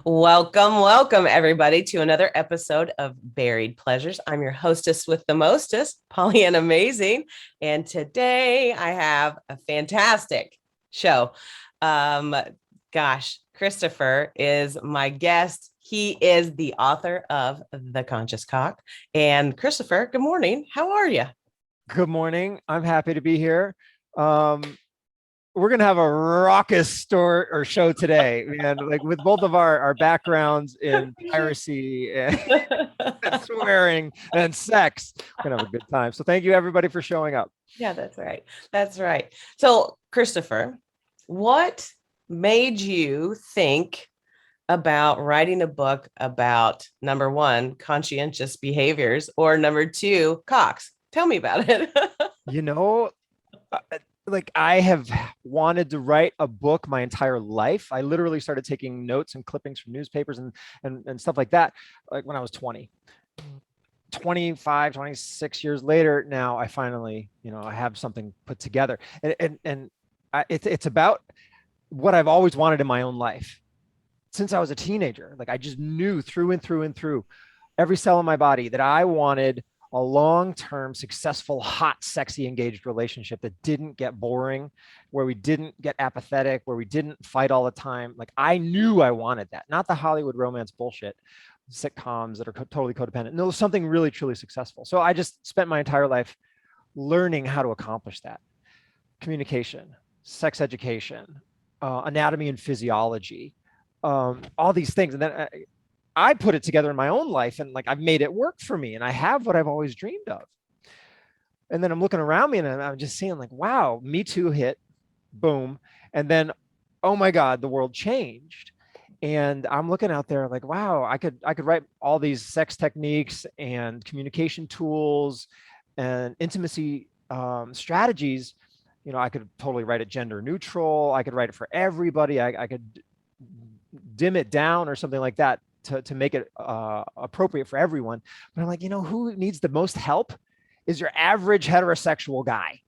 Welcome, everybody, to another episode of Buried Pleasures. I'm your hostess with the mostest, Pollyanna Amazing. And today I have a fantastic show. Um, Christopher is my guest. He is the author of The Conscious Cock. And Christopher, good morning. How are you? Good morning. I'm happy to be here. Um, we're gonna have a raucous story or show today, and like with both of our backgrounds in piracy and, and swearing and sex, we're gonna have a good time. So thank you everybody for showing up. Yeah, that's right. That's right. So, Christopher, what made you think about writing a book about number one, conscientious behaviors, or number two, cocks? Tell me about it. You know, like I have wanted to write a book my entire life. I literally started taking notes and clippings from newspapers and stuff like that, like when I was 20. 25, 26 years later now, I finally, I have something put together, and it's about what I've always wanted in my own life since I was a teenager. Like I just knew through and through and through every cell in my body that I wanted a long-term, successful, hot, sexy, engaged relationship that didn't get boring, where we didn't get apathetic, where we didn't fight all the time. Like I knew I wanted that, not the Hollywood romance bullshit, sitcoms that are totally codependent. No, something really, truly successful. So I just spent my entire life learning how to accomplish that. Communication, sex education, anatomy and physiology, all these things. And then I put it together in my own life, and like I've made it work for me, and I have what I've always dreamed of. And then I'm looking around me and I'm just seeing like, wow, Me Too hit, boom. And then, oh my God, the world changed. And I'm looking out there like, wow, I could write all these sex techniques and communication tools and intimacy strategies. I could totally write it gender neutral. I could write it for everybody. I could dim it down or something like that to make it appropriate for everyone. But I'm like, who needs the most help is your average heterosexual guy.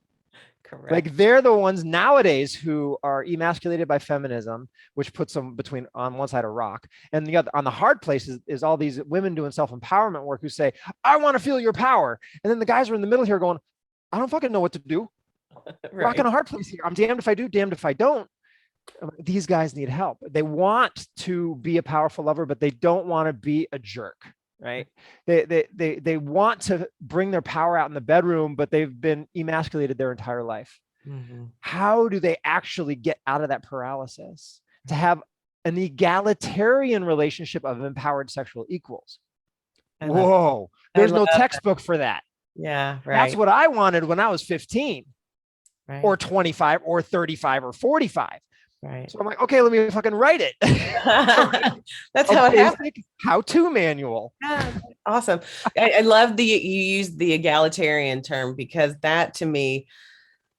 Correct. Like they're the ones nowadays who are emasculated by feminism, which puts them between on one side of rock, and the other on the hard place is all these women doing self-empowerment work who say, I want to feel your power. And then the guys are in the middle here going, I don't fucking know what to do. Right. Rock on a hard place here. I'm damned if I do, damned if I don't. These guys need help. They want to be a powerful lover, but they don't want to be a jerk, right? They want to bring their power out in the bedroom, but they've been emasculated their entire life. Mm-hmm. How do they actually get out of that paralysis to have an egalitarian relationship of empowered sexual equals? Whoa, there's no textbook for that. Yeah, right. That's what I wanted when I was 15, right, or 25 or 35 or 45. Right. So I'm like, okay, let me fucking write it. That's how it happened. How-to manual. Yeah, awesome. I love you use the egalitarian term, because that to me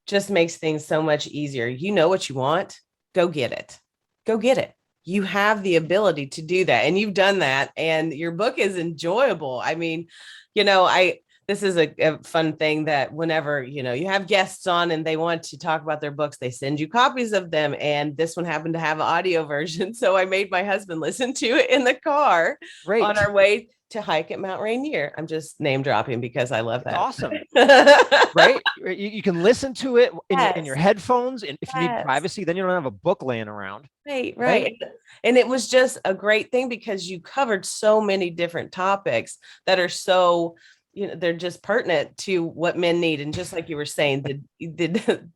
just makes things so much easier. You know what you want, go get it. Go get it. You have the ability to do that, and you've done that, and your book is enjoyable. I mean, this is a fun thing that whenever, you have guests on and they want to talk about their books, they send you copies of them. And this one happened to have an audio version. So I made my husband listen to it in the car on our way to hike at Mount Rainier. I'm just name dropping because I love that. Awesome. Right? You can listen to it in your headphones. And if you need privacy, then you don't have a book laying around. Right. And it was just a great thing because you covered so many different topics that are so, they're just pertinent to what men need. And just like you were saying, the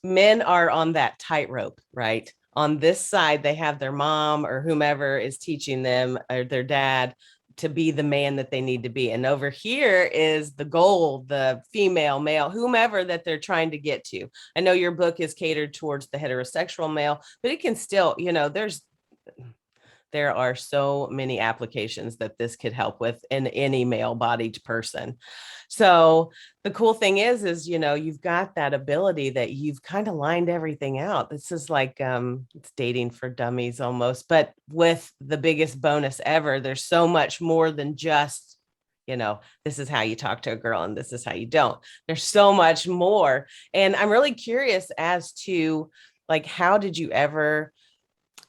men are on that tightrope, right? On this side, they have their mom or whomever is teaching them, or their dad, to be the man that they need to be. And over here is the goal, the female, male, whomever that they're trying to get to. I know your book is catered towards the heterosexual male, but it can still, there are so many applications that this could help with in any male-bodied person. So the cool thing is, you've got that ability that you've kind of lined everything out. This is like, it's dating for dummies almost, but with the biggest bonus ever. There's so much more than just, this is how you talk to a girl and this is how you don't. There's so much more. And I'm really curious as to, like, how did you ever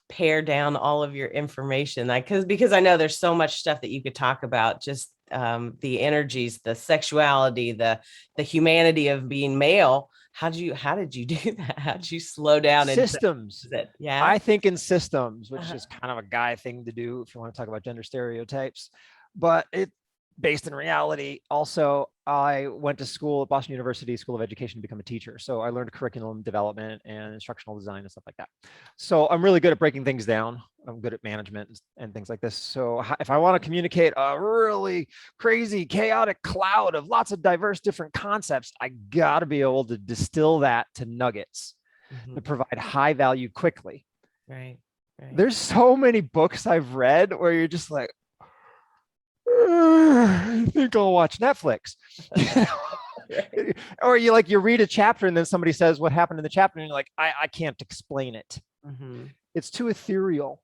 pare down all of your information. Like, because I know there's so much stuff that you could talk about, just the energies, the sexuality, the humanity of being male. How did you do that? How did you slow down and Systems. it? Yeah. I think in systems, which Uh-huh. is kind of a guy thing to do if you want to talk about gender stereotypes, but it based in reality. Also, I went to school at Boston University School of Education to become a teacher. So I learned curriculum development and instructional design and stuff like that. So I'm really good at breaking things down. I'm good at management and things like this. So if I want to communicate a really crazy, chaotic cloud of lots of diverse different concepts, I got to be able to distill that to nuggets to provide high value quickly. Right. There's so many books I've read where you're just like, I think I'll watch Netflix. Right. Or you read a chapter and then somebody says what happened in the chapter and you're like, I can't explain it. It's too ethereal.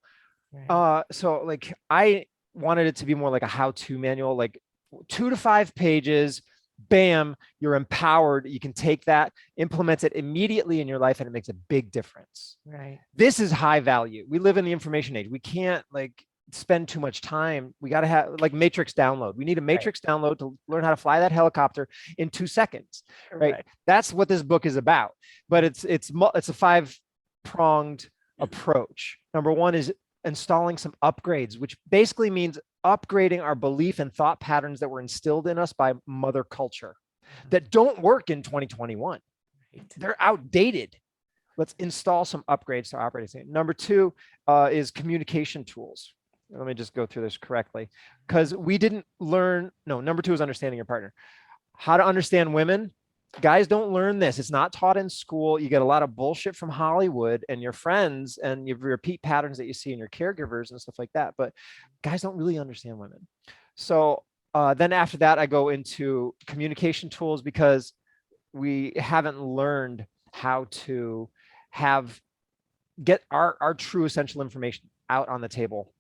Right. So like I wanted it to be more like a how-to manual, like 2 to 5 pages. Bam, you're empowered. You can take that, implement it immediately in your life, and it makes a big difference. Right. This is high value. We live in the information age. We can't spend too much time. We got to have matrix download. We need a matrix download to learn how to fly that helicopter in 2 seconds. Right. That's what this book is about. But it's a 5-pronged approach. Number 1 is installing some upgrades, which basically means upgrading our belief and thought patterns that were instilled in us by mother culture that don't work in 2021. They're outdated. Let's install some upgrades to our operating system. Number 2 is communication tools. Let me just go through this correctly, because we didn't learn. No, number 2 is understanding your partner. How to understand women. Guys don't learn this. It's not taught in school. You get a lot of bullshit from Hollywood and your friends, and you repeat patterns that you see in your caregivers and stuff like that. But guys don't really understand women. So then after that, I go into communication tools, because we haven't learned how to get our true essential information out on the table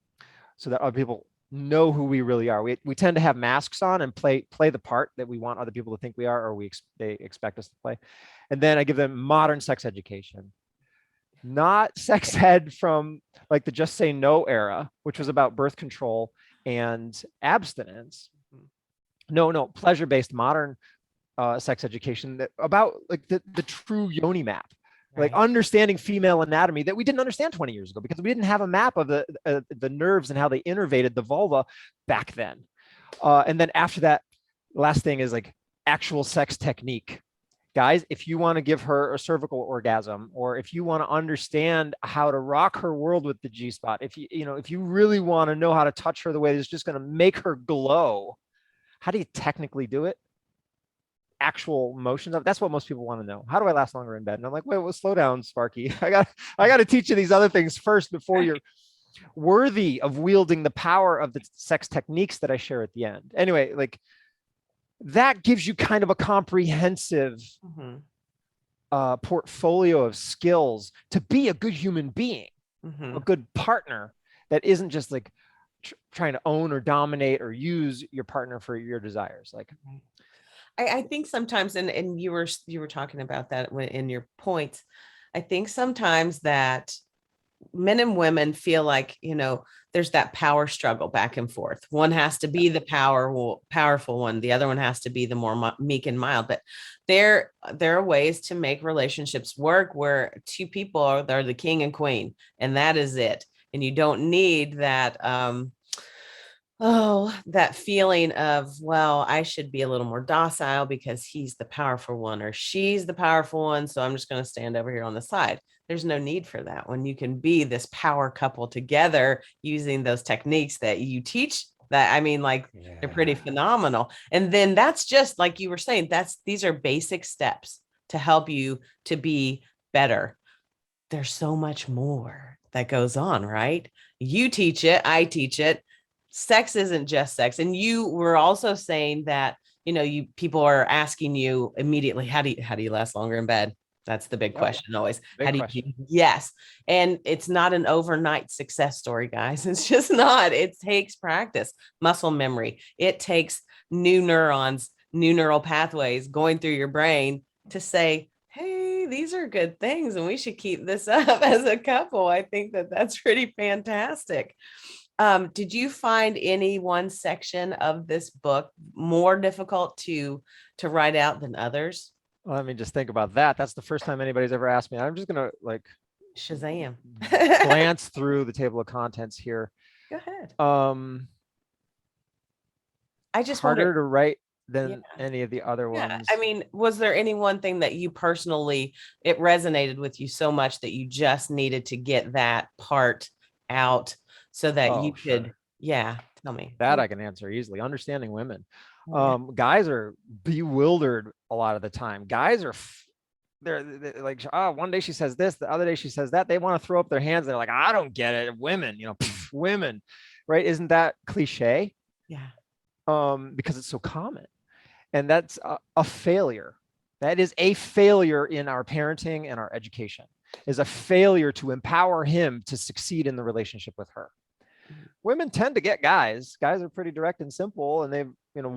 so that other people know who we really are. We tend to have masks on and play the part that we want other people to think we are, or they expect us to play. And then I give them modern sex education, not sex ed from like the Just Say No era, which was about birth control and abstinence. No, pleasure-based modern sex education that about like the true yoni map. Like understanding female anatomy that we didn't understand 20 years ago, because we didn't have a map of the nerves and how they innervated the vulva back then. And then after that, last thing is like actual sex technique. Guys, if you want to give her a cervical orgasm, or if you want to understand how to rock her world with the G-spot, if you really want to know how to touch her the way that's just going to make her glow, how do you technically do it? Actual motions of that's what most people want to know. How do I last longer in bed? And I'm like, wait, well, slow down, Sparky. I got to teach you these other things first before you're worthy of wielding the power of the sex techniques that I share at the end. Anyway, like that gives you kind of a comprehensive portfolio of skills to be a good human being, a good partner that isn't just like trying to own or dominate or use your partner for your desires. Like, I think sometimes, and you were talking about that in your points. I think sometimes that men and women feel like, there's that power struggle back and forth. One has to be the powerful one. The other one has to be the more meek and mild. But there are ways to make relationships work where 2 people they're the king and queen, and that is it. And you don't need that, that feeling of, well, I should be a little more docile because he's the powerful one or she's the powerful one, so I'm just going to stand over here on the side. There's no need for that when you can be this power couple together using those techniques that you teach. That, I mean, they're pretty phenomenal. And then that's just like you were saying, these are basic steps to help you to be better. There's so much more that goes on, right? You teach it, I teach it. Sex isn't just sex. And you were also saying that, people are asking you immediately, how do you last longer in bed? That's the big question always. Yes. And it's not an overnight success story, guys. It's just not. It takes practice, muscle memory. It takes new neurons, new neural pathways going through your brain to say, hey, see, these are good things, and we should keep this up as a couple. I think that that's pretty fantastic. Did you find any one section of this book more difficult to write out than others? Let me just think about that. That's the first time anybody's ever asked me. I'm just gonna like Shazam. glance through the table of contents here. Go ahead. I just Harder wonder. to write than Yeah. any of the other Yeah, ones. I mean, was there any one thing that you personally, it resonated with you so much that you just needed to get that part out so that you Oh, sure. could, yeah, tell me. That I can answer easily. Understanding women. Yeah. Guys are bewildered a lot of the time. Guys are they're like, oh, one day she says this, the other day she says that. They want to throw up their hands. They're like, I don't get it. Women, women, right? Isn't that cliche? Yeah. Because it's so common. And that's a failure. That is a failure in our parenting and our education, is a failure to empower him to succeed in the relationship with her. Women tend to get guys. Guys are pretty direct and simple, and they've, the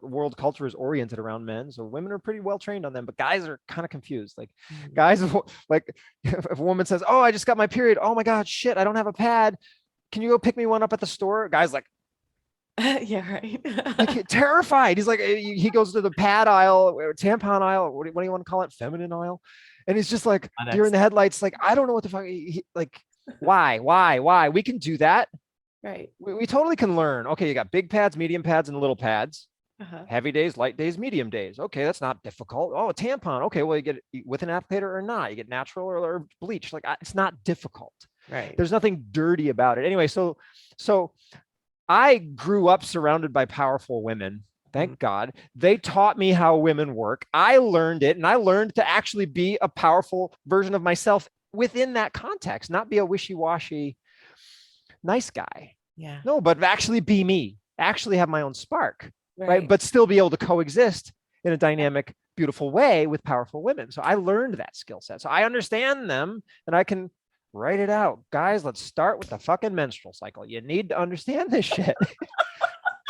world culture is oriented around men. So women are pretty well trained on them, but guys are kind of confused. Like guys, like if a woman says, oh, I just got my period. Oh my God, shit, I don't have a pad. Can you go pick me one up at the store? Guys like, yeah, right. like terrified. He's like, he goes to the pad aisle, tampon aisle. What do you want to call it? Feminine aisle. And he's just like deer in the headlights. Like, I don't know what the fuck. Like, why? We can do that. Right. We totally can learn. Okay, you got big pads, medium pads, and little pads. Heavy days, light days, medium days. Okay, that's not difficult. Oh, a tampon. Okay, well, you get it with an applicator or not. You get natural or bleach. Like, it's not difficult. Right. There's nothing dirty about it. Anyway, so I grew up surrounded by powerful women. Thank God. They taught me how women work. I learned it, and I learned to actually be a powerful version of myself within that context, not be a wishy-washy nice guy. Yeah. No, but actually be me, actually have my own spark, right? But still be able to coexist in a dynamic, beautiful way with powerful women. So I learned that skill set. So I understand them, and I can write it out. Guys, let's start with the fucking menstrual cycle. You need to understand this shit.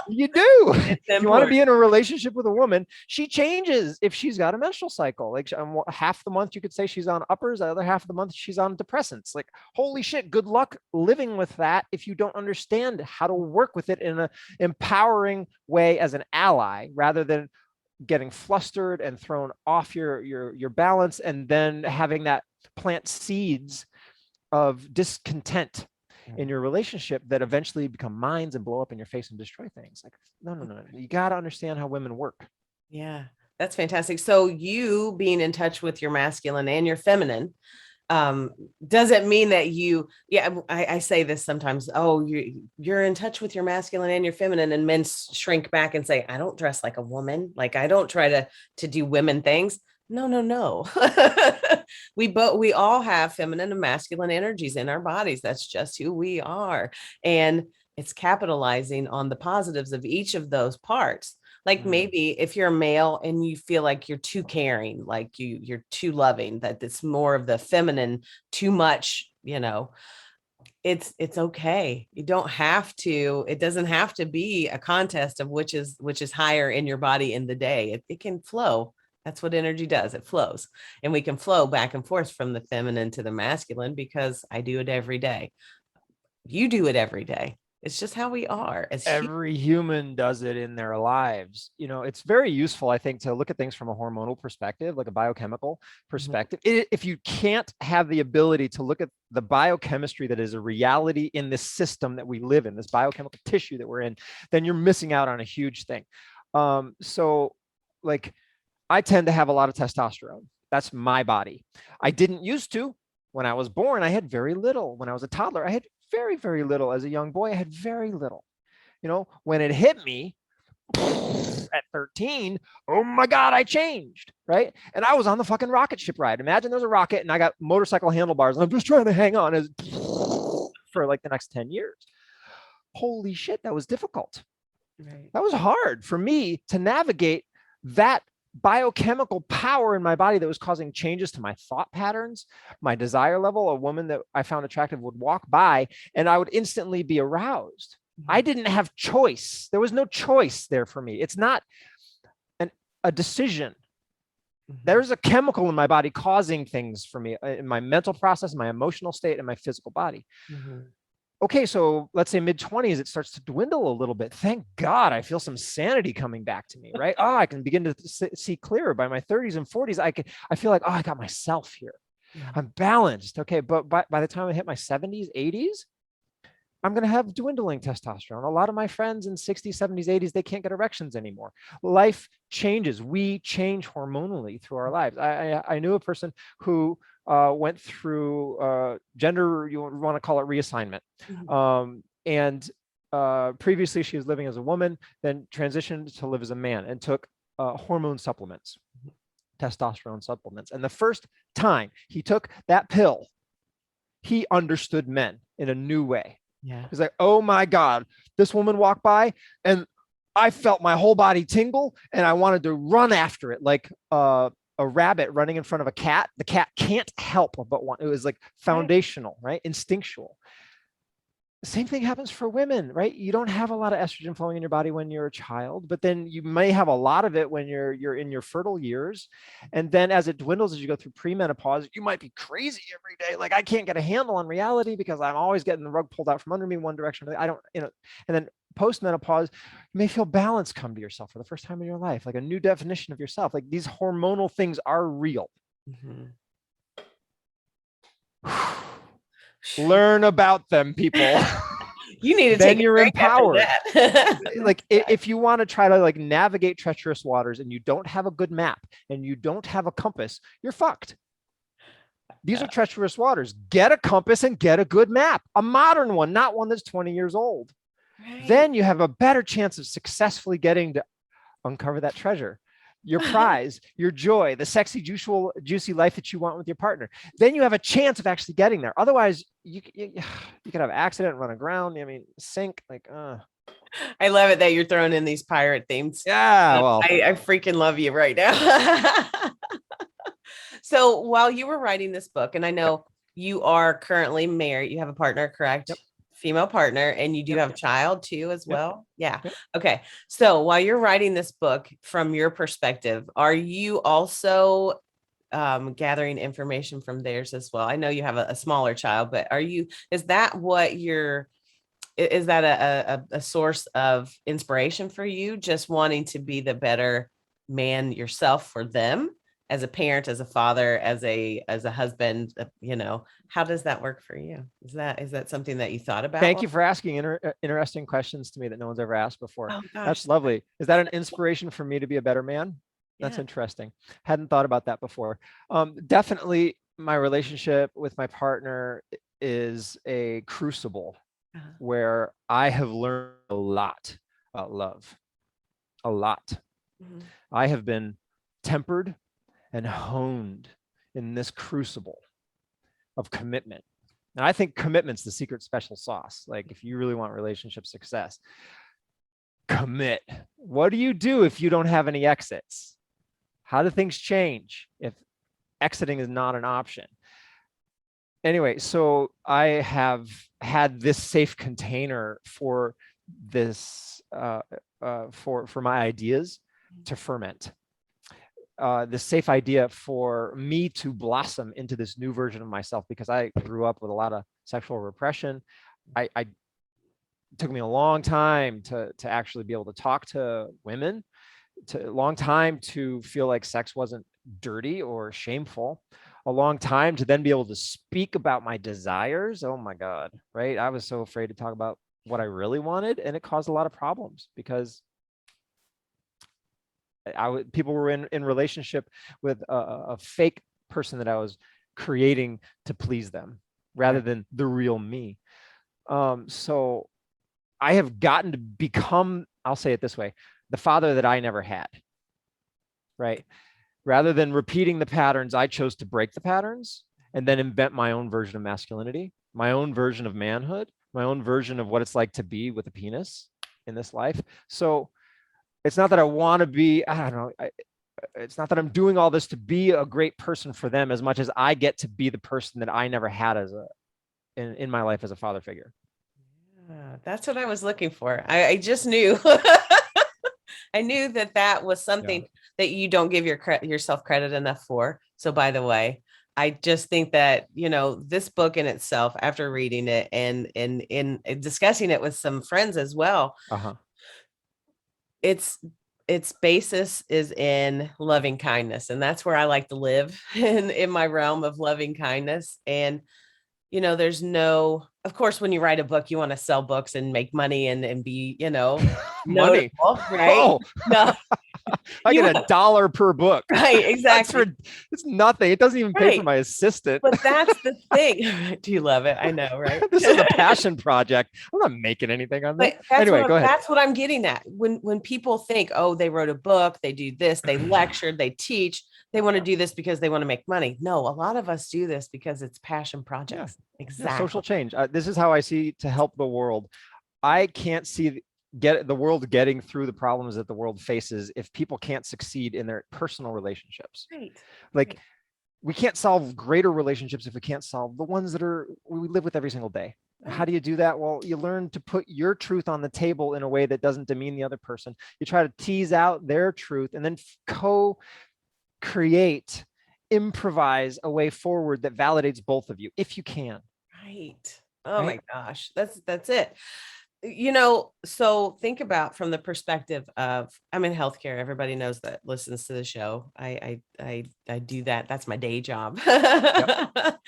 You do. If you want to be in a relationship with a woman, she changes if she's got a menstrual cycle. Like half the month you could say she's on uppers, the other half of the month she's on depressants. Like, holy shit, good luck living with that if you don't understand how to work with it in an empowering way as an ally, rather than getting flustered and thrown off your balance, and then having that plant seeds of discontent in your relationship that eventually become mines and blow up in your face and destroy things. Like, no. You got to understand how women work. Yeah, that's fantastic. So you being in touch with your masculine and your feminine, does it mean that I say this sometimes, oh, you're in touch with your masculine and your feminine, and men shrink back and say, I don't dress like a woman. Like, I don't try to do women things. No. We all have feminine and masculine energies in our bodies. That's just who we are. And it's capitalizing on the positives of each of those parts. Like maybe if you're a male and you feel like you're too caring, like you're too loving, that it's more of the feminine, too much, it's okay. You don't have to, it doesn't have to be a contest of which is higher in your body in the day. It can flow. That's what energy does. It flows, and we can flow back and forth from the feminine to the masculine, because I do it every day. You do it every day. It's just how we are. Every human does it in their lives. It's very useful, I think, to look at things from a hormonal perspective, like a biochemical perspective. If you can't have the ability to look at the biochemistry that is a reality in this system that we live in, this biochemical tissue that we're in, then you're missing out on a huge thing. So like, I tend to have a lot of testosterone. That's my body. I didn't used to. When I was born, I had very little. When I was a toddler, I had very, very little. As a young boy, I had very little. When it hit me at 13, oh my God, I changed, right? And I was on the fucking rocket ship ride. Imagine there's a rocket and I got motorcycle handlebars and I'm just trying to hang on for like the next 10 years. Holy shit, that was difficult. Right. That was hard for me to navigate that biochemical power in my body that was causing changes to my thought patterns, my desire level. A woman that I found attractive would walk by and I would instantly be aroused. I didn't have choice. There was no choice there for me. It's not a decision. There's a chemical in my body causing things for me in my mental process, my emotional state, and my physical body. Mhm. Okay, so let's say mid-20s, it starts to dwindle a little bit. Thank God I feel some sanity coming back to me, right? Oh, I can begin to see clearer. By my 30s and 40s, I feel like, oh, I got myself here. Yeah. I'm balanced. Okay, but by the time I hit my 70s, 80s, I'm going to have dwindling testosterone. A lot of my friends in 60s, 70s, 80s, they can't get erections anymore. Life changes. We change hormonally through our lives. I knew a person who went through gender, you want to call it reassignment. And previously she was living as a woman, then transitioned to live as a man and took hormone supplements, testosterone supplements. And the first time he took that pill, he understood men in a new way. Yeah. He's like, oh my God, this woman walked by and I felt my whole body tingle and I wanted to run after it like a rabbit running in front of a cat. The cat can't help but want, it was like foundational, right? Instinctual. Same thing happens for women, right? You don't have a lot of estrogen flowing in your body when you're a child, but then you may have a lot of it when you're in your fertile years. And then as it dwindles, as you go through premenopause, you might be crazy every day. Like, I can't get a handle on reality because I'm always getting the rug pulled out from under me one direction. I don't, and then post-menopause, you may feel balance come to yourself for the first time in your life, like a new definition of yourself. Like, these hormonal things are real. Learn about them, people. You need to then take you're empowered. Like, right. if you want to try to like navigate treacherous waters and you don't have a good map and you don't have a compass, you're fucked. These are treacherous waters. Get a compass and get a good map, a modern one, not one that's 20 years old. Right. Then you have a better chance of successfully getting to uncover that treasure, your prize, your joy, the sexy, juicy life that you want with your partner. Then you have a chance of actually getting there. Otherwise, you could have accident, run aground. I mean, sink. Like, I love it that you're throwing in these pirate themes. Yeah, well, I freaking love you right now. So while you were writing this book, and I know you are currently married, you have a partner, correct? Yep. Female partner, and you do have a child too as well. Yep. Yeah. Okay. So while you're writing this book, from your perspective, are you also gathering information from theirs as well? I know you have a smaller child, but is that a source of inspiration for you, just wanting to be the better man yourself for them, as a parent, as a father, as a husband? How does that work for you? Is that something that you thought about? Thank you for asking interesting questions to me that no one's ever asked before. Oh, gosh. That's lovely. Is that an inspiration for me to be a better man? That's interesting. Hadn't thought about that before. Definitely my relationship with my partner is a crucible where I have learned a lot about love. A lot. I have been tempered and honed in this crucible of commitment. And I think commitment's the secret special sauce. Like, if you really want relationship success, commit. What do you do if you don't have any exits? How do things change if exiting is not an option? Anyway, so I have had this safe container for this, for my ideas to ferment. This safe idea for me to blossom into this new version of myself, because I grew up with a lot of sexual repression. It took me a long time to actually be able to talk to women, a long time to feel like sex wasn't dirty or shameful, a long time to then be able to speak about my desires. Oh my God, right? I was so afraid to talk about what I really wanted, and it caused a lot of problems because people were in relationship with a fake person that I was creating to please them rather than the real me. So I have gotten to become, I'll say it this way, the father that I never had, right? Rather than repeating the patterns, I chose to break the patterns and then invent my own version of masculinity, my own version of manhood, my own version of what it's like to be with a penis in this life. So it's not that I want to be, I don't know, it's not that I'm doing all this to be a great person for them as much as I get to be the person that I never had in my life as a father figure. That's what I was looking for. I just knew. I knew that that was something that you don't give yourself credit enough for. So by the way, I just think that, this book in itself, after reading it and in discussing it with some friends as well, Uh-huh. its its basis is in loving kindness. And that's where I like to live in my realm of loving kindness. And there's no, of course, when you write a book, you want to sell books and make money and be, Money. notable, right? Oh, No, I you get want, $1 per book. right, That's exactly. for it's nothing. It doesn't even pay for Right. my assistant. But that's the thing. Do you love it? I know, right? This is a passion project. I'm not making anything on this. But that's Anyway, go ahead. that's what I'm getting at. When people think, oh, they wrote a book, they do this, they lectured, they teach, they want to do this because they want to make money. No, a lot of us do this because it's passion projects. Yeah, Exactly. social change. This is how I see to help the world. I can't see get the world getting through the problems that the world faces if people can't succeed in their personal relationships. Right. Like Right. we can't solve greater relationships if we can't solve the ones that we live with every single day. How do you do that? Well, you learn to put your truth on the table in a way that doesn't demean the other person. You try to tease out their truth and then co-create, improvise a way forward that validates both of you, if you can. Right. Oh Right? my gosh. That's it. So think about from the perspective of, I'm in healthcare. Everybody knows that listens to the show. I do that. That's my day job. But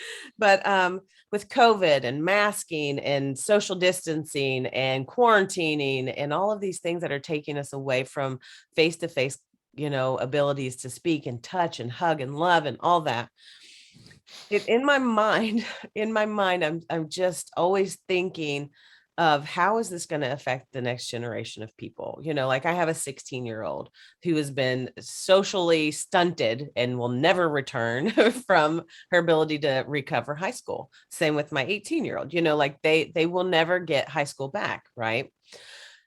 with COVID and masking and social distancing and quarantining and all of these things that are taking us away from face-to-face, abilities to speak and touch and hug and love and all that. In my mind, I'm just always thinking of how is this going to affect the next generation of people. Like I have a 16-year-old who has been socially stunted and will never return from her ability to recover high school. Same with my 18-year-old, like they will never get high school back, right?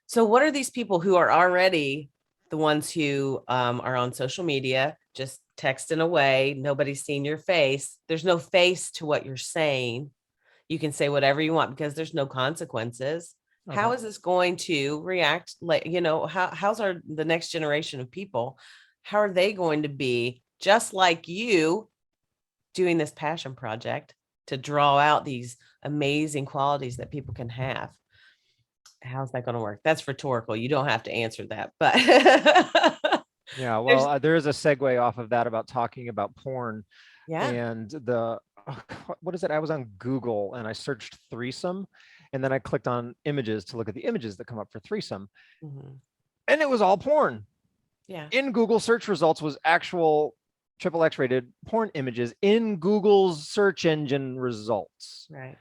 So what are these people who are already the ones who are on social media, just texting away, nobody's seen your face, there's no face to what you're saying, you can say whatever you want because there's no consequences. Okay. How is this going to react? Like, how's the next generation of people? How are they going to be just like you doing this passion project to draw out these amazing qualities that people can have? How's that going to work? That's rhetorical. You don't have to answer that, but Yeah, well, there is a segue off of that about talking about porn. yeah. And what is it? I was on Google and I searched threesome, and then I clicked on images to look at the images that come up for threesome. Mm-hmm. And it was all porn. Yeah. In Google search results was actual XXX rated porn images in Google's search engine results. Right.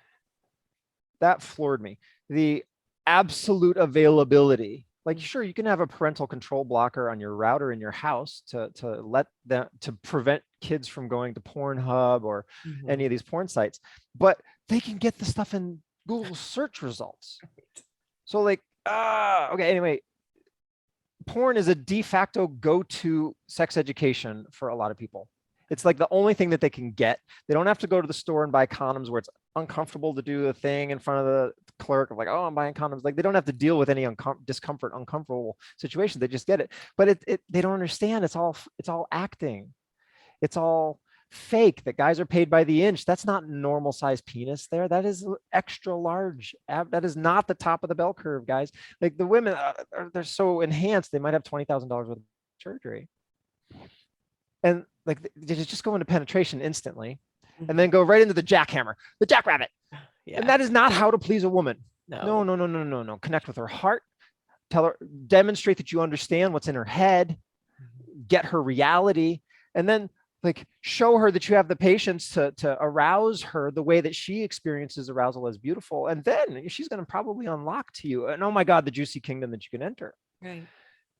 That floored me. The absolute availability. Like, sure, you can have a parental control blocker on your router in your house to prevent kids from going to Pornhub or any of these porn sites, but they can get the stuff in Google search results. So like, okay, anyway, porn is a de facto go-to sex education for a lot of people. It's like the only thing that they can get. They don't have to go to the store and buy condoms where it's uncomfortable to do the thing in front of the clerk of like, oh, I'm buying condoms. Like they don't have to deal with any discomfort, uncomfortable situation. They just get it. But they don't understand. It's all acting. It's all fake. That guys are paid by the inch. That's not normal size penis there. That is extra large. That is not the top of the bell curve, guys. Like the women, they're so enhanced. They might have $20,000 worth of surgery. And like they just go into penetration instantly and then go right into the jackhammer, the jackrabbit. Yeah. And that is not how to please a woman. No. Connect with her heart. Tell her, demonstrate that you understand what's in her head, get her reality, and then like show her that you have the patience to arouse her the way that she experiences arousal as beautiful. And then she's going to probably unlock to you. And oh my God, the juicy kingdom that you can enter. Right.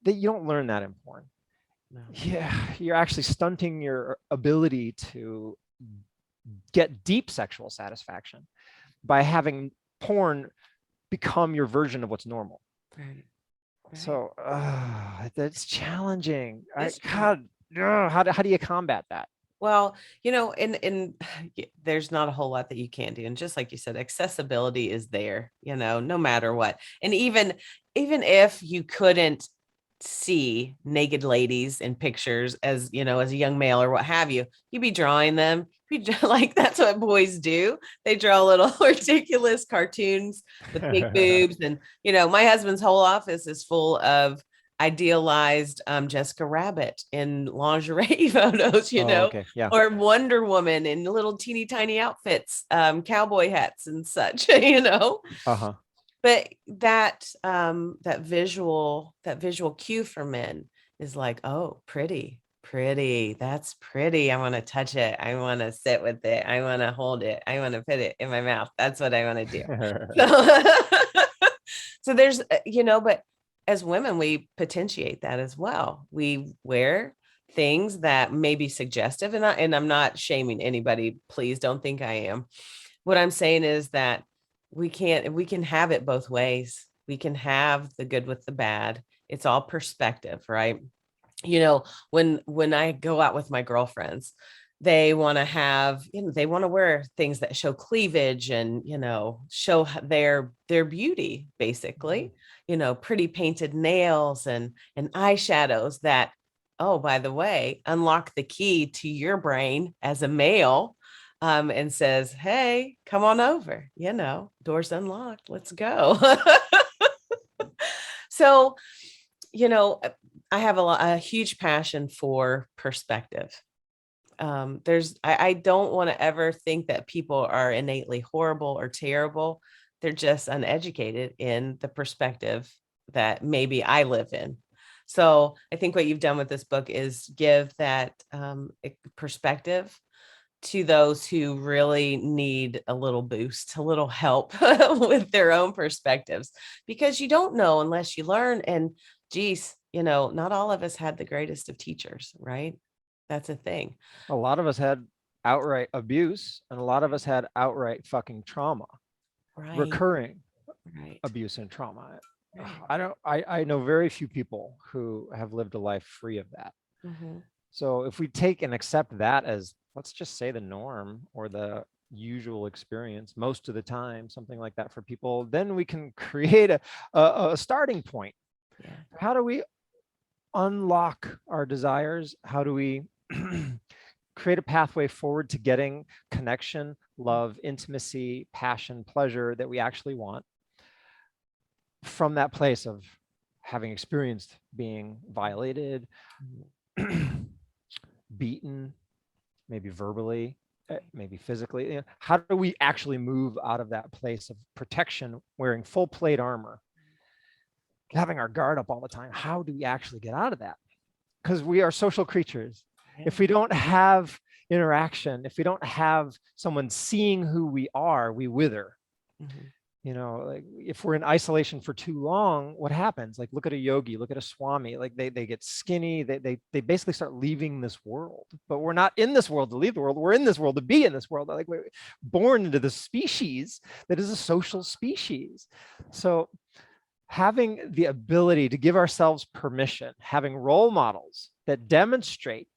That you don't learn that in porn. No. Yeah, you're actually stunting your ability to get deep sexual satisfaction by having porn become your version of what's normal. Right. So that's challenging. God, how do you combat that? Well, and there's not a whole lot that you can do. And just like you said, accessibility is there, no matter what. And even if you couldn't see naked ladies in pictures as, as a young male or what have you, you'd be drawing them. Like that's what boys do. They draw little ridiculous cartoons with big boobs. And, my husband's whole office is full of idealized Jessica Rabbit in lingerie photos, Oh, okay. Yeah. or Wonder Woman in little teeny tiny outfits, cowboy hats and such, Uh-huh. But that visual cue for men is like, oh, pretty, that's pretty. I want to touch it. I want to sit with it. I want to hold it. I want to put it in my mouth. That's what I want to do. So there's, but as women, we potentiate that as well. We wear things that may be suggestive, and I'm not shaming anybody. Please don't think I am. What I'm saying is that we can have it both ways. We can have the good with the bad. It's all perspective, right? When I go out with my girlfriends, they want to have, they want to wear things that show cleavage and, show their beauty, basically, pretty painted nails and eyeshadows that, oh, by the way, unlock the key to your brain as a male, and says, hey, come on over, doors unlocked, let's go. So, I have a huge passion for perspective. I don't want to ever think that people are innately horrible or terrible. They're just uneducated in the perspective that maybe I live in. So I think what you've done with this book is give that perspective to those who really need a little boost, a little help with their own perspectives, because you don't know unless you learn. And geez, not all of us had the greatest of teachers, right? That's a thing. A lot of us had outright abuse, and a lot of us had outright fucking trauma, Right. recurring Right. abuse and trauma. Right. I know very few people who have lived a life free of that. Mhm. So if we take and accept that as, let's just say, the norm or the usual experience most of the time, something like that for people, then we can create a starting point. Yeah. How do we unlock our desires? How do we create a pathway forward to getting connection, love, intimacy, passion, pleasure that we actually want from that place of having experienced being violated, beaten, maybe verbally, maybe physically? How do we actually move out of that place of protection, wearing full plate armor, having our guard up all the time? How do we actually get out of that? Because we are social creatures. If we don't have interaction, if we don't have someone seeing who we are, we wither. Like if we're in isolation for too long, what happens? Like, look at a yogi, look at a swami, like they get skinny, they basically start leaving this world. But we're not in this world to leave the world. We're in this world to be in this world. Like, we're born into the species that is a social species. So having the ability to give ourselves permission, having role models that demonstrate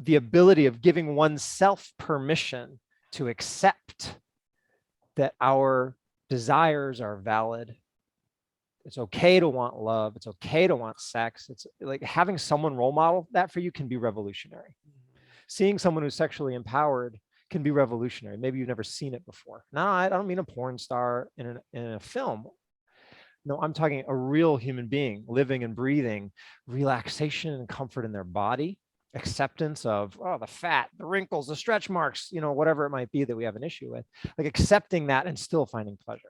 the ability of giving oneself permission to accept that our desires are valid. It's okay to want love. It's okay to want sex. It's like having someone role model that for you can be revolutionary. Seeing someone who's sexually empowered can be revolutionary. Maybe you've never seen it before. No, I don't mean a porn star in a film. No, I'm talking a real human being living and breathing relaxation and comfort in their body, acceptance of, the fat, the wrinkles, the stretch marks, whatever it might be that we have an issue with, like accepting that and still finding pleasure.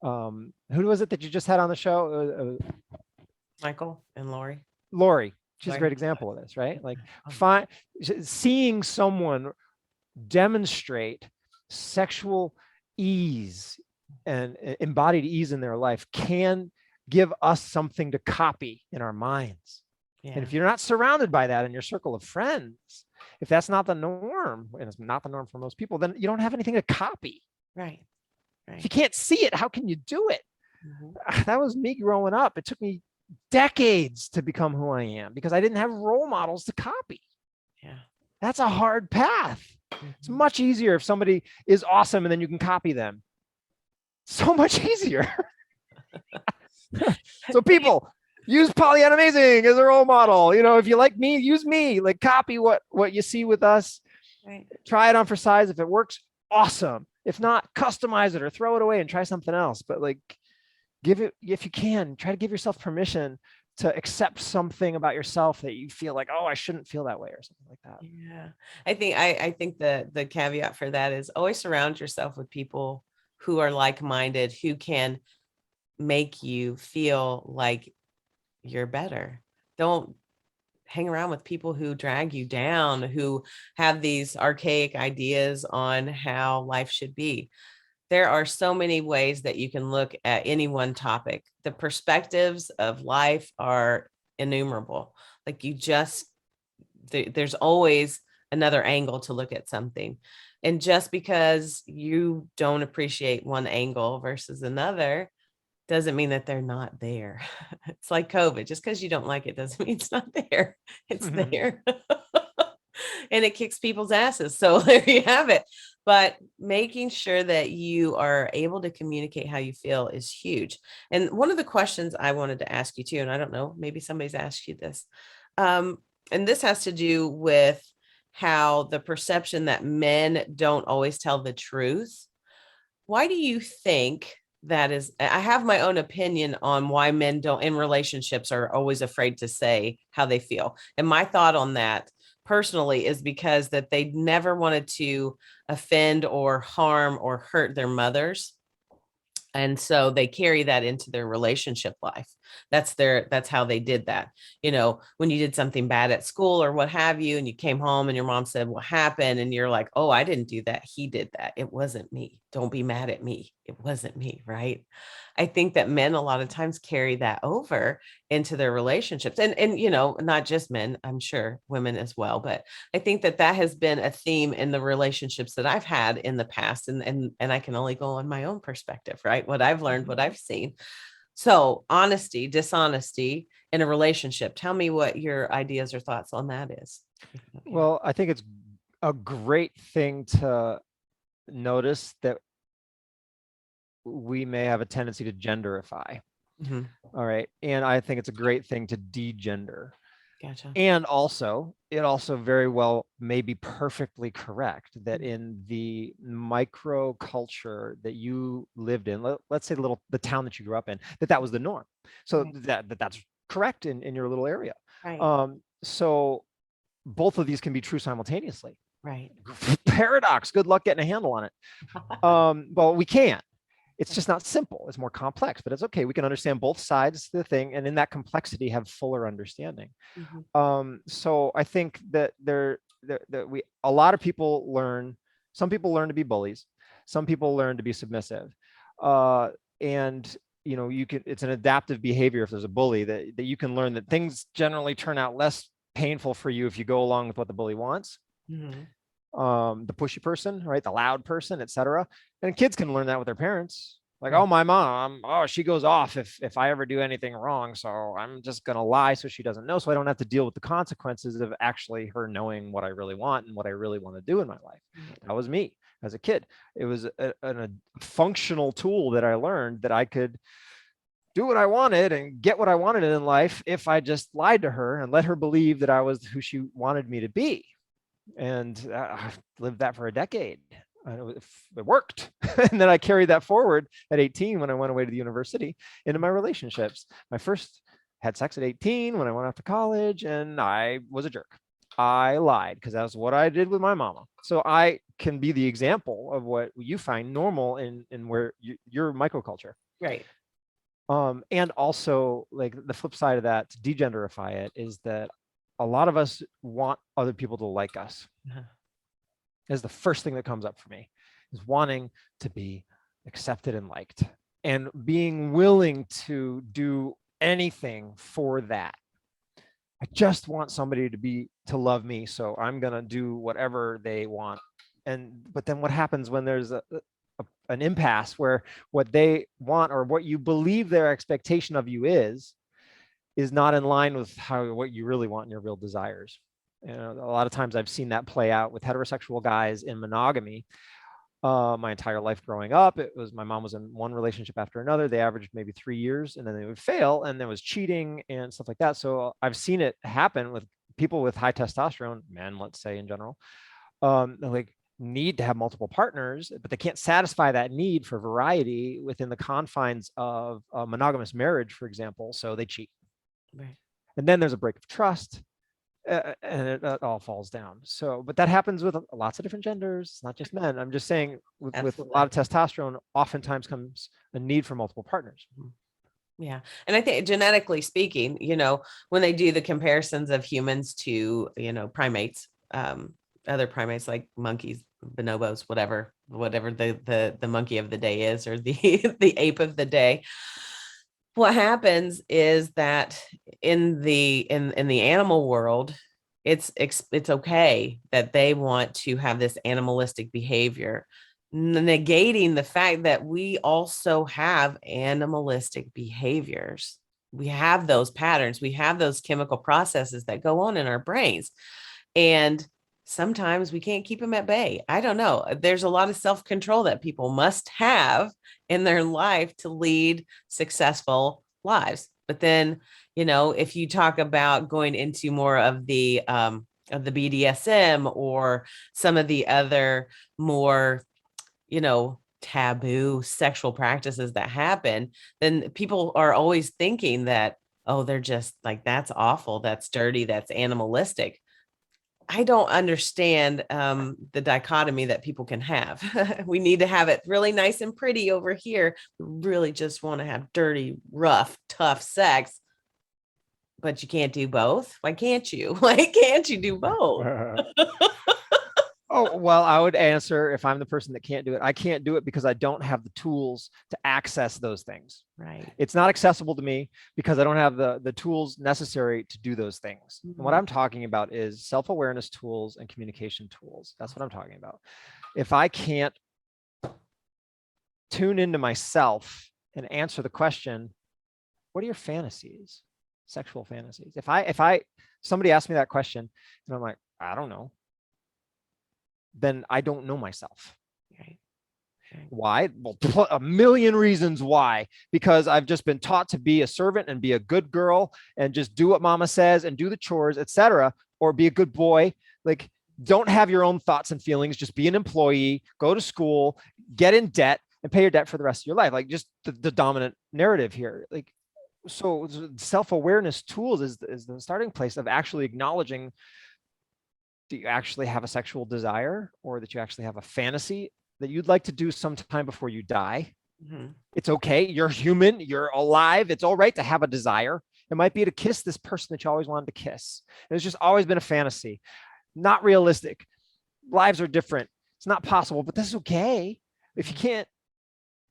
Who was it that you just had on the show? Michael and Lori. Lori. She's a great example of this, right? Like seeing someone demonstrate sexual ease and embodied ease in their life can give us something to copy in our minds. Yeah. And if you're not surrounded by that in your circle of friends, if that's not the norm, and it's not the norm for most people, then you don't have anything to copy. Right. If you can't see it, how can you do it? That was me growing up. It took me decades to become who I am because I didn't have role models to copy. Yeah. That's a hard path. It's much easier if somebody is awesome and then you can copy them. So much easier. So people, use Pollyanna Amazing as a role model. You know, if you like me, use me. Like copy what you see with us. Right. Try it on for size. If it works, awesome. If not, customize it or throw it away and try something else. But like, give it, if you can, try to give yourself permission to accept something about yourself that you feel like, oh, I shouldn't feel that way or something like that. Yeah. I think the caveat for that is always surround yourself with people who are like-minded, who can make you feel like you're better. Don't hang around with people who drag you down, who have these archaic ideas on how life should be. There are so many ways that you can look at any one topic. The perspectives of life are innumerable. Like you just, there's always another angle to look at something. And just because you don't appreciate one angle versus another doesn't mean that they're not there. It's like COVID. Just because you don't like it doesn't mean it's not there. It's there. And it kicks people's asses. So there you have it. But making sure that you are able to communicate how you feel is huge. And one of the questions I wanted to ask you too, and I don't know, maybe somebody's asked you this, and this has to do with how the perception that men don't always tell the truth. Why do you think that is? I have my own opinion on why men don't in relationships are always afraid to say how they feel. And my thought on that personally is because that they never wanted to offend or harm or hurt their mothers. And so they carry that into their relationship life. That's how they did that. You know, when you did something bad at school or what have you, and you came home and your mom said, what happened? And you're like, oh, I didn't do that. He did that. It wasn't me. Don't be mad at me. It wasn't me. Right. I think that men a lot of times carry that over into their relationships, and you know, not just men, I'm sure women as well, but I think that that has been a theme in the relationships that I've had in the past, and I can only go on my own perspective, right? What I've learned, what I've seen. So honesty, dishonesty in a relationship. Tell me what your ideas or thoughts on that is. Well, I think it's a great thing to notice that we may have a tendency to genderify. Mhm. All right. And I think it's a great thing to degender. Gotcha. And also, it also very well may be perfectly correct that in the micro culture that you lived in, let's say the town that you grew up in, that was the norm. So Right. that's correct in your little area. Right. So both of these can be true simultaneously. Right. Paradox. Good luck getting a handle on it. Well, we can. It's just not simple. It's more complex, but it's okay. We can understand both sides of the thing, and in that complexity, have fuller understanding. So I think that a lot of people learn. Some people learn to be bullies. Some people learn to be submissive, and you know, it's an adaptive behavior. If there's a bully, that you can learn that things generally turn out less painful for you if you go along with what the bully wants. The pushy person, right? The loud person, etc. And kids can learn that with their parents. Like, oh, my mom, oh, she goes off if I ever do anything wrong. So I'm just going to lie so she doesn't know. So I don't have to deal with the consequences of actually her knowing what I really want and what I really want to do in my life. That was me as a kid. It was a functional tool that I learned that I could do what I wanted and get what I wanted in life if I just lied to her and let her believe that I was who she wanted me to be. And I lived that for a decade. It worked. And then I carried that forward at 18 when I went away to the university into my relationships. My first had sex at 18 when I went off to college, and I was a jerk. I lied because that's what I did with my mama. So I can be the example of what you find normal in where your microculture. Right. And also, like, the flip side of that, to degenderify it, is that a lot of us want other people to like us. Is the first thing that comes up for me, is wanting to be accepted and liked, and being willing to do anything for that. I just want somebody to love me, so I'm gonna do whatever they want. But then what happens when there's an impasse where what they want or what you believe their expectation of you is not in line with what you really want and your real desires. You know, a lot of times I've seen that play out with heterosexual guys in monogamy. my entire life growing up. It was my mom was in one relationship after another. They averaged maybe 3 years, and then they would fail, and there was cheating and stuff like that. So I've seen it happen with people with high testosterone, men, let's say in general, like need to have multiple partners, but they can't satisfy that need for variety within the confines of a monogamous marriage, for example. So they cheat. Right. And then there's a break of trust, and it all falls down. So, but that happens with lots of different genders. It's not just men. I'm just saying with a lot of testosterone, oftentimes comes a need for multiple partners. Yeah. And I think genetically speaking, when they do the comparisons of humans to, primates, other primates like monkeys, bonobos, whatever the monkey of the day is, or the the ape of the day. What happens is that in the animal world, it's okay that they want to have this animalistic behavior, negating the fact that we also have animalistic behaviors. We have those patterns, we have those chemical processes that go on in our brains. And sometimes we can't keep them at bay. I don't know. There's a lot of self-control that people must have in their life to lead successful lives. But then, if you talk about going into more of the BDSM or some of the other more, taboo sexual practices that happen, then people are always thinking that, oh, they're just like, that's awful, that's dirty, that's animalistic. I don't understand the dichotomy that people can have. We need to have it really nice and pretty over here. We really just want to have dirty, rough, tough sex. But you can't do both. Why can't you? Why can't you do both? Oh, well, I would answer, if I'm the person that can't do it, I can't do it because I don't have the tools to access those things. Right. It's not accessible to me because I don't have the tools necessary to do those things. Mm-hmm. And what I'm talking about is self-awareness tools and communication tools. That's what I'm talking about. If I can't tune into myself and answer the question, what are your fantasies, sexual fantasies? If somebody asked me that question and I'm like, I don't know, then I don't know myself. Right. Why? Well, a million reasons why. Because I've just been taught to be a servant and be a good girl and just do what mama says and do the chores, etc., or be a good boy. Like, don't have your own thoughts and feelings. Just be an employee, go to school, get in debt, and pay your debt for the rest of your life. Like, just the dominant narrative here. Like, so self-awareness tools is the starting place of actually acknowledging, do you actually have a sexual desire, or that you actually have a fantasy that you'd like to do sometime before you die? Mm-hmm. It's okay. You're human. You're alive. It's all right to have a desire. It might be to kiss this person that you always wanted to kiss. It's just always been a fantasy. Not realistic. Lives are different. It's not possible, but this is okay. If you can't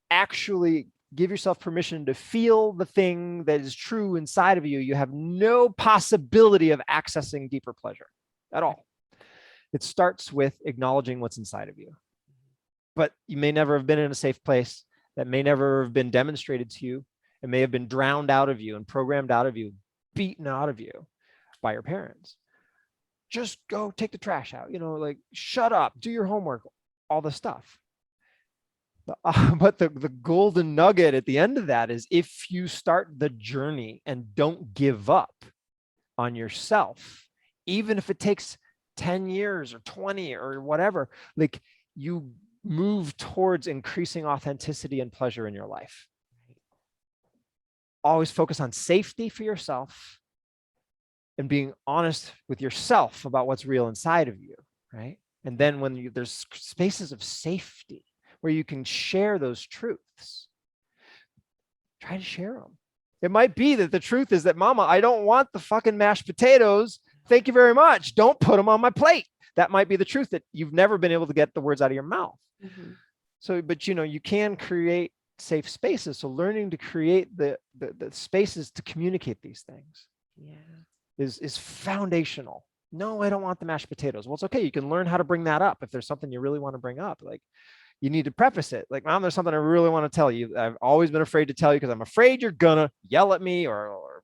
actually give yourself permission to feel the thing that is true inside of you, you have no possibility of accessing deeper pleasure at all. It starts with acknowledging what's inside of you. But you may never have been in a safe place. That may never have been demonstrated to you. It may have been drowned out of you and programmed out of you, beaten out of you by your parents. Just go take the trash out, like shut up, do your homework, all the stuff. But the golden nugget at the end of that is, if you start the journey and don't give up on yourself, even if it takes 10 years or 20 or whatever, like, you move towards increasing authenticity and pleasure in your life. Always focus on safety for yourself and being honest with yourself about what's real inside of you, right? And then when there's spaces of safety where you can share those truths, try to share them. It might be that the truth is that, mama, I don't want the fucking mashed potatoes. Thank you very much. Don't put them on my plate. That might be the truth, that you've never been able to get the words out of your mouth. Mm-hmm. So, but you can create safe spaces. So learning to create the spaces to communicate these things, is foundational. No, I don't want the mashed potatoes. Well, it's okay. You can learn how to bring that up. If there's something you really want to bring up, like, you need to preface it. Like, mom, there's something I really want to tell you. I've always been afraid to tell you because I'm afraid you're gonna yell at me or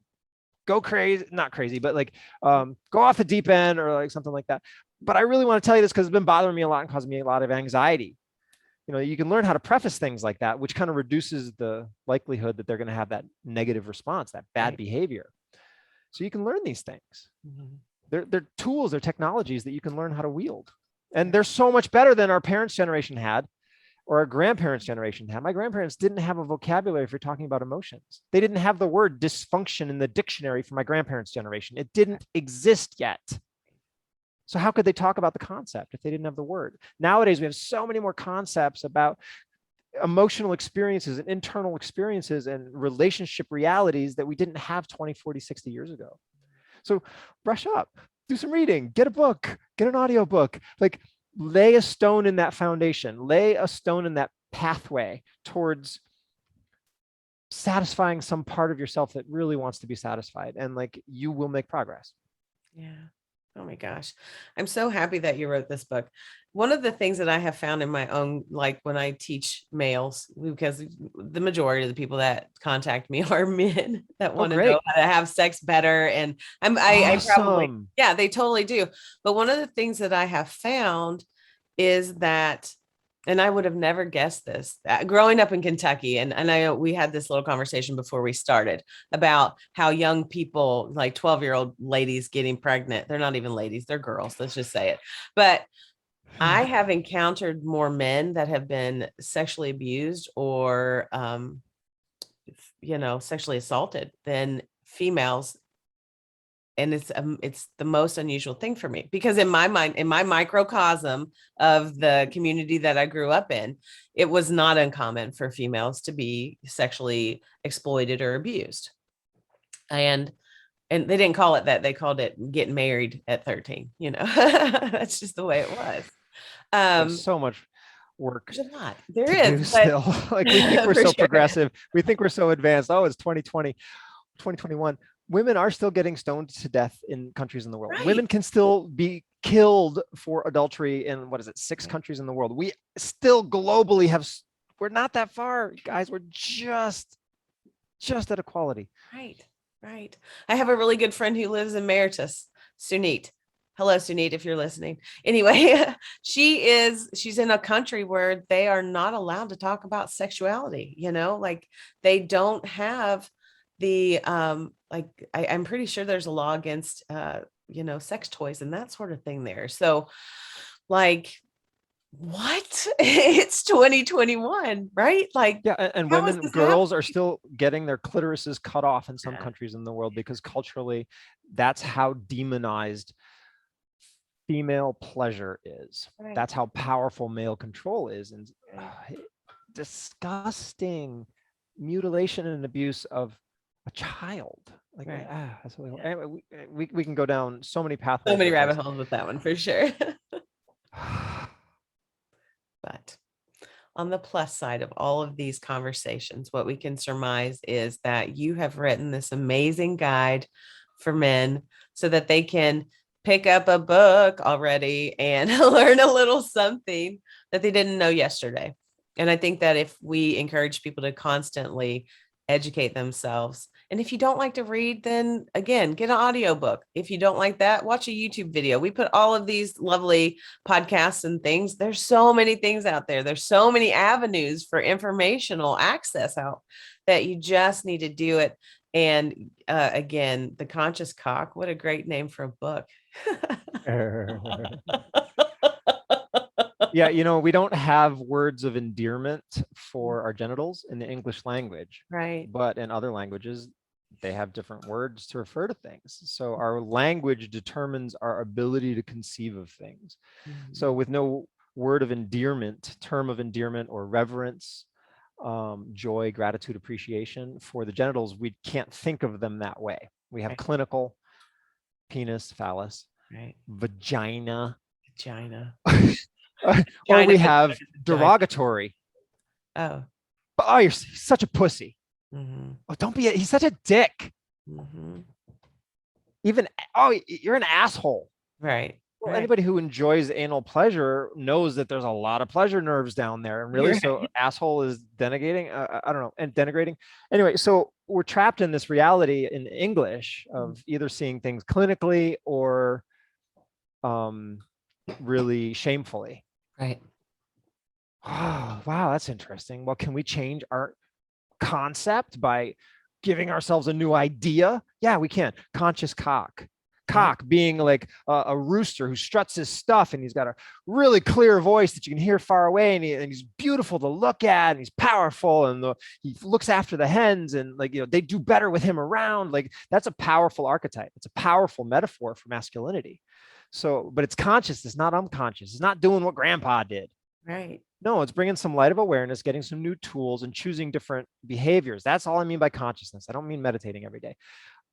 go crazy, not crazy, but like go off the deep end or like something like that. But I really want to tell you this because it's been bothering me a lot and causing me a lot of anxiety. you can learn how to preface things like that, which kind of reduces the likelihood that they're going to have that negative response, that bad Right. behavior. So you can learn these things. Mhm. They're tools, they're technologies that you can learn how to wield. And they're so much better than our parents' generation had, or our grandparents' generation had. My grandparents didn't have a vocabulary for talking about emotions. They didn't have the word dysfunction in the dictionary for my grandparents' generation. It didn't exist yet. So how could they talk about the concept if they didn't have the word? Nowadays, we have so many more concepts about emotional experiences and internal experiences and relationship realities that we didn't have 20, 40, 60 years ago. So brush up, do some reading, get a book, get an audio book, like lay a stone in that foundation, lay a stone in that pathway towards satisfying some part of yourself that really wants to be satisfied. And like, you will make progress. Yeah. Oh my gosh. I'm so happy that you wrote this book. One of the things that I have found in my own, like when I teach males, because the majority of the people that contact me are men that Oh, want to know great. how to have sex better. And I probably, Awesome. yeah, they totally do. But one of the things that I have found is that, and I would have never guessed this growing up in Kentucky. And I know we had this little conversation before we started about how young people, like 12-year-old ladies getting pregnant, they're not even ladies, they're girls, let's just say it. But I have encountered more men that have been sexually abused or, sexually assaulted than females. And it's the most unusual thing for me because in my mind, in my microcosm of the community that I grew up in, it was not uncommon for females to be sexually exploited or abused. And they didn't call it that. They called it getting married at 13. That's just the way it was. There's Um, so much work there's a lot. There to is, do but still. Like, we think we're for so sure. progressive. We think we're so advanced. Oh, it's 2020, 2021. Women are still getting stoned to death in countries in the world. Right. Women can still be killed for adultery in, what is it, 6 countries in the world. We still globally we're not that far, guys. We're just at equality. Right. Right. I have a really good friend who lives in Meritus, Sunit. Hello, Sunit, if you're listening. Anyway, she's in a country where they are not allowed to talk about sexuality, like they don't have the I'm pretty sure there's a law against sex toys and that sort of thing there. So like what? It's 2021, right? Like Yeah, and how is women, this girls are happening? still getting their clitorises cut off in some Yeah, countries in the world because culturally, that's how demonized female pleasure is. right, That's how powerful male control is. And right. disgusting mutilation and abuse of a child. Like, Right. that's really, Yeah. anyway, we can go down so many So pathways many with rabbit this. holes with that one for sure. But on the plus side of all of these conversations, what we can surmise is that you have written this amazing guide for men so that they can pick up a book already and learn a little something that they didn't know yesterday. And I think that if we encourage people to constantly educate themselves, and if you don't like to read, then again, get an audiobook. If you don't like that, watch a YouTube video. We put all of these lovely podcasts and things. There's so many things out there. There's so many avenues for informational access out that you just need to do it. And again, The Conscious Cock, what a great name for a book. Yeah, we don't have words of endearment for our genitals in the English language, Right. but in other languages, they have different words to refer to things. So our language determines our ability to conceive of things. So with no word of endearment, term of endearment, or reverence, joy, gratitude, appreciation for the genitals, we can't think of them that way. We have Right. clinical, penis, phallus, Right. vagina, Vagina. or we Vagina, have vagina. derogatory. Oh. Oh, you're such a pussy. Mm-hmm. Oh, don't be. He's such a dick. Mm-hmm. Even, you're an asshole. Right. Well, Right. anybody who enjoys anal pleasure knows that there's a lot of pleasure nerves down there, and really, Right. so asshole is denigrating. I don't know, and denigrating. Anyway, so we're trapped in this reality in English of either seeing things clinically or really shamefully. Right. wow, that's interesting. Well, can we change our concept by giving ourselves a new idea? Yeah, we can. Conscious cock. Cock being like a rooster who struts his stuff, and he's got a really clear voice that you can hear far away, and, he's beautiful to look at, and he's powerful, and he looks after the hens, and like, they do better with him around. Like, that's a powerful archetype. It's a powerful metaphor for masculinity. So, but it's conscious. It's not unconscious. It's not doing what grandpa did. Right. No, it's bringing some light of awareness, getting some new tools, and choosing different behaviors. That's all I mean by consciousness. I don't mean meditating every day.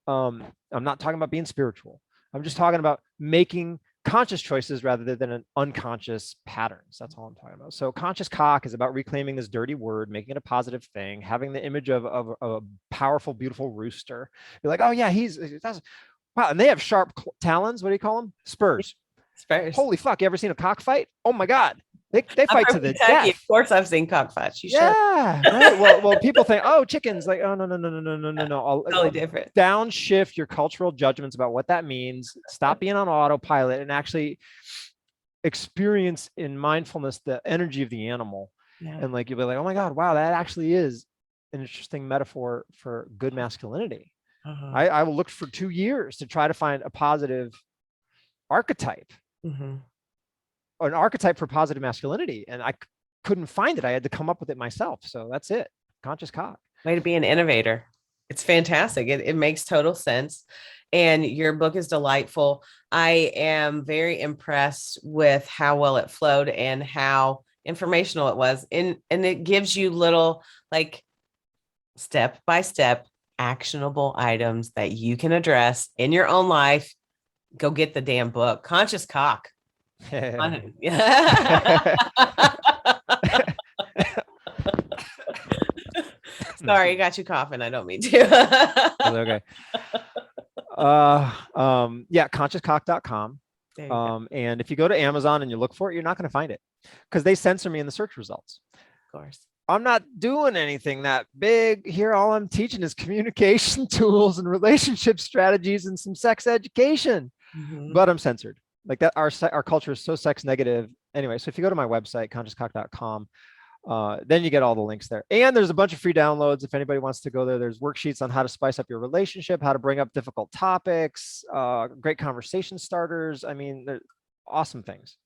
I'm not talking about being spiritual. I'm just talking about making conscious choices rather than an unconscious patterns. That's all I'm talking about. So conscious cock is about reclaiming this dirty word, making it a positive thing, having the image of a powerful, beautiful rooster. You're like, oh yeah, that's wow. And they have sharp talons. What do you call them? Spurs. Spurs. Holy fuck. You ever seen a cockfight? Oh my God. They fight to the death. Of course, I've seen cockfights. Yeah, right. Well, people think, oh, chickens. Like, oh, no. Totally different. Downshift your cultural judgments about what that means. Stop being on autopilot and actually experience in mindfulness the energy of the animal. Yeah. And like, you'll be like, oh my God, wow, that actually is an interesting metaphor for good masculinity. I looked for 2 years to try to find a positive archetype. An archetype for positive masculinity, and I couldn't find it. I had to come up with it myself. So that's it. Conscious cock. Way to be an innovator. It's fantastic. It makes total sense. And your book is delightful. I am very impressed with how well it flowed and how informational it was. And it gives you little, like, step by step actionable items that you can address in your own life. Go get the damn book. Conscious cock. Sorry, I got you coughing. I don't mean to. Okay. Yeah, consciouscock.com. And if you go to Amazon and you look for it, you're not going to find it because they censor me in the search results. Of course. I'm not doing anything that big here. All I'm teaching is communication tools and relationship strategies and some sex education, but I'm censored. Like that, our culture is so sex negative. Anyway, so if you go to my website, consciouscock.com, then you get all the links there. And there's a bunch of free downloads. If anybody wants to go there, there's worksheets on how to spice up your relationship, how to bring up difficult topics, great conversation starters. I mean, they're awesome things.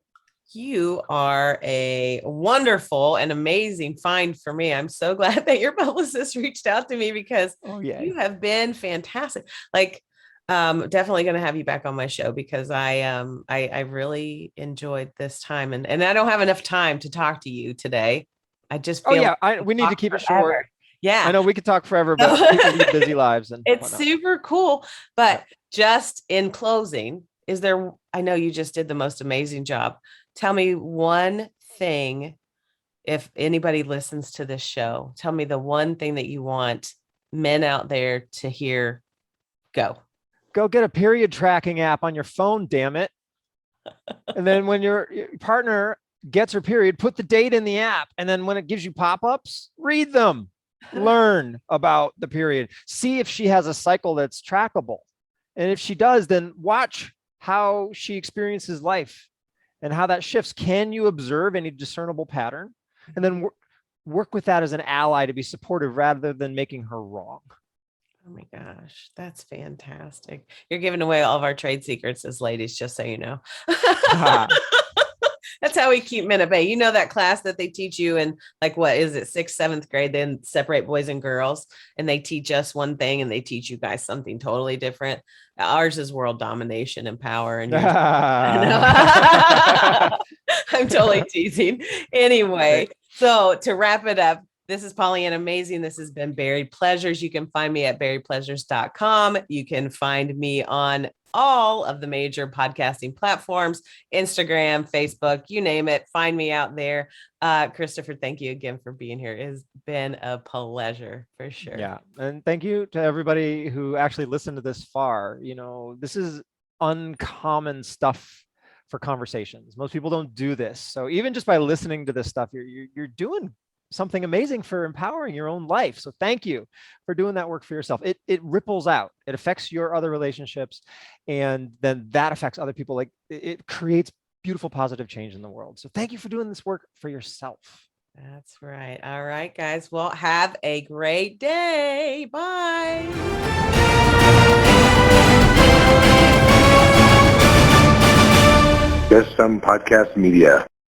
You are a wonderful and amazing find for me. I'm so glad that your publicist reached out to me because you have been fantastic. Like, definitely going to have you back on my show because I really enjoyed this time and I don't have enough time to talk to you today. I just feel we need to keep it short. Yeah, I know we could talk forever, but people lead busy lives and it's super cool. But just in closing, I know you just did the most amazing job. Tell me one thing, if anybody listens to this show, tell me the one thing that you want men out there to hear. Go get a period tracking app on your phone, damn it. And then when your partner gets her period, put the date in the app. And then when it gives you pop-ups, read them, learn about the period, see if she has a cycle that's trackable. And if she does, then watch how she experiences life and how that shifts. Can you observe any discernible pattern? And then work with that as an ally to be supportive rather than making her wrong. Oh my gosh, that's fantastic. You're giving away all of our trade secrets as ladies, just so you know. That's how we keep men at bay. You know that class that they teach you in, like, what is it, 6th, 7th grade, then separate boys and girls, and they teach us one thing and they teach you guys something totally different. Ours is world domination and power. And I'm totally teasing. Anyway, so to wrap it up, this is Pollyanna Amazing. This has been Buried Pleasures. You can find me at buriedpleasures.com. You can find me on all of the major podcasting platforms, Instagram, Facebook, you name it. Find me out there. Christopher, thank you again for being here. It has been a pleasure for sure. Yeah. And thank you to everybody who actually listened to this far. You know, this is uncommon stuff for conversations. Most people don't do this. So even just by listening to this stuff, you're doing something amazing for empowering your own life. So thank you for doing that work for yourself. It ripples out. It affects your other relationships, and then that affects other people. Like, it creates beautiful, positive change in the world. So thank you for doing this work for yourself. That's right. All right, guys. Well, have a great day. Bye. Just Some Podcast Media.